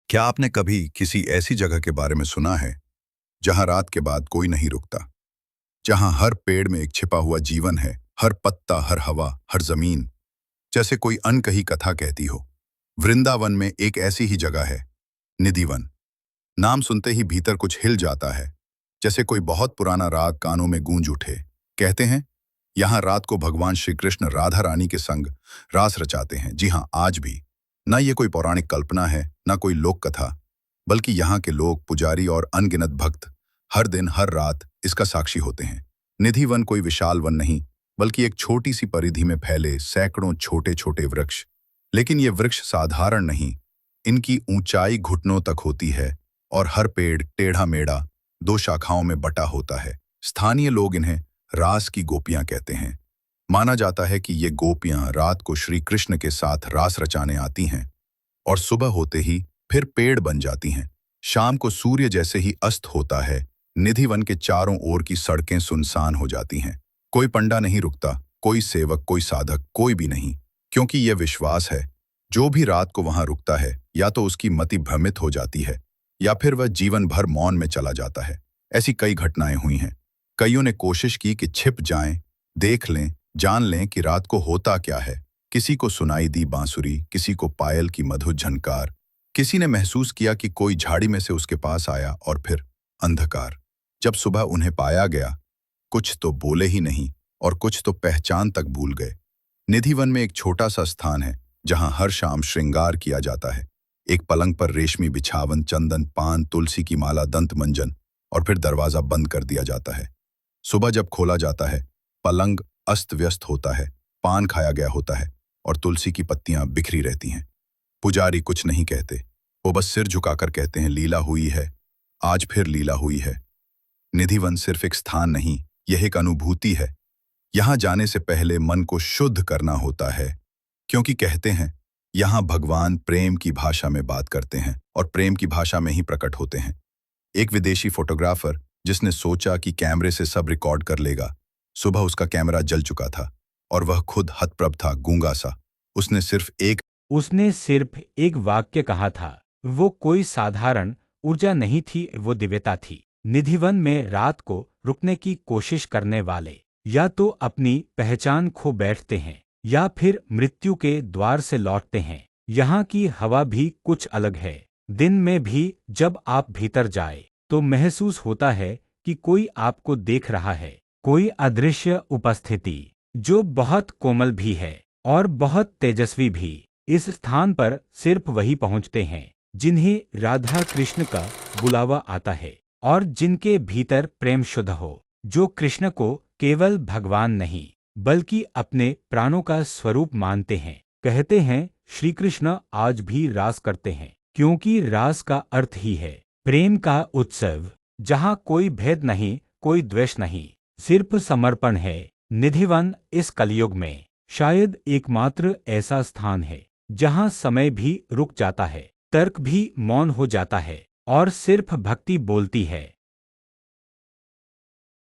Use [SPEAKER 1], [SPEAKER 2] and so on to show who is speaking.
[SPEAKER 1] क्या आपने कभी किसी ऐसी जगह के बारे में सुना है जहां रात के बाद कोई नहीं रुकता, जहां हर पेड़ में एक छिपा हुआ जीवन है, हर पत्ता, हर हवा, हर जमीन जैसे कोई अनकही कथा कहती हो। वृंदावन में एक ऐसी ही जगह है, निधिवन। नाम सुनते ही भीतर कुछ हिल जाता है, जैसे कोई बहुत पुराना राग कानों में गूंज उठे। कहते हैं यहाँ रात को भगवान श्री कृष्ण राधा रानी के संग रास रचाते हैं। जी हाँ, आज भी। न ये कोई पौराणिक कल्पना है, न कोई लोक कथा, बल्कि यहाँ के लोग, पुजारी और अनगिनत भक्त हर दिन हर रात इसका साक्षी होते हैं। निधि वन कोई विशाल वन नहीं, बल्कि एक छोटी सी परिधि में फैले सैकड़ों छोटे छोटे वृक्ष। लेकिन ये वृक्ष साधारण नहीं, इनकी ऊंचाई घुटनों तक होती है और हर पेड़ टेढ़ा मेढ़ा दो शाखाओं में बटा होता है। स्थानीय लोग इन्हें रास की गोपियां कहते हैं। माना जाता है कि ये गोपियां रात को श्री कृष्ण के साथ रास रचाने आती हैं और सुबह होते ही फिर पेड़ बन जाती हैं। शाम को सूर्य जैसे ही अस्त होता है, निधिवन के चारों ओर की सड़कें सुनसान हो जाती हैं। कोई पंडा नहीं रुकता, कोई सेवक, कोई साधक, कोई भी नहीं, क्योंकि यह विश्वास है जो भी रात को वहां रुकता है या तो उसकी मति भ्रमित हो जाती है या फिर वह जीवन भर मौन में चला जाता है। ऐसी कई घटनाएं हुई हैं। कईयों ने कोशिश की कि छिप जाएं, देख लें, जान लें कि रात को होता क्या है। किसी को सुनाई दी बांसुरी, किसी को पायल की मधुर झनकार, किसी ने महसूस किया कि कोई झाड़ी में से उसके पास आया, और फिर अंधकार। जब सुबह उन्हें पाया गया, कुछ तो बोले ही नहीं और कुछ तो पहचान तक भूल गए। निधिवन में एक छोटा सा स्थान है जहां हर शाम श्रृंगार किया जाता है। एक पलंग पर रेशमी बिछावन, चंदन, पान, तुलसी की माला, दंत मंजन, और फिर दरवाजा बंद कर दिया जाता है। सुबह जब खोला जाता है, पलंग अस्त व्यस्त होता है, पान खाया गया होता है और तुलसी की पत्तियां बिखरी रहती हैं। पुजारी कुछ नहीं कहते, वो बस सिर झुकाकर कहते हैं, लीला हुई है, आज फिर लीला हुई है। निधिवन सिर्फ एक स्थान नहीं, यह एक अनुभूति है। यहां जाने से पहले मन को शुद्ध करना होता है, क्योंकि कहते हैं यहां भगवान प्रेम की भाषा में बात करते हैं और प्रेम की भाषा में ही प्रकट होते हैं। एक विदेशी फोटोग्राफर जिसने सोचा कि कैमरे से सब रिकॉर्ड कर लेगा, सुबह उसका कैमरा जल चुका था और वह खुद हतप्रभ था, गूंगा सा। उसने सिर्फ एक वाक्य कहा था। वो कोई साधारण ऊर्जा नहीं थी, वो दिव्यता थी। निधिवन में रात को रुकने की कोशिश करने वाले या तो अपनी पहचान खो बैठते हैं या फिर मृत्यु के द्वार से लौटते हैं। यहाँ की हवा भी कुछ अलग है। दिन में भी जब आप भीतर जाए तो महसूस होता है कि कोई आपको देख रहा है, कोई अदृश्य उपस्थिति जो बहुत कोमल भी है और बहुत तेजस्वी भी। इस स्थान पर सिर्फ वही पहुंचते हैं जिन्हें राधा कृष्ण का बुलावा आता है और जिनके भीतर प्रेम शुद्ध हो, जो कृष्ण को केवल भगवान नहीं बल्कि अपने प्राणों का स्वरूप मानते हैं। कहते हैं श्री कृष्ण आज भी रास करते हैं, क्योंकि रास का अर्थ ही है प्रेम का उत्सव, जहाँ कोई भेद नहीं, कोई द्वेष नहीं, सिर्फ समर्पण है। निधिवन इस कलयुग में शायद एकमात्र ऐसा स्थान है जहाँ समय भी रुक जाता है, तर्क भी मौन हो जाता है और सिर्फ भक्ति बोलती है।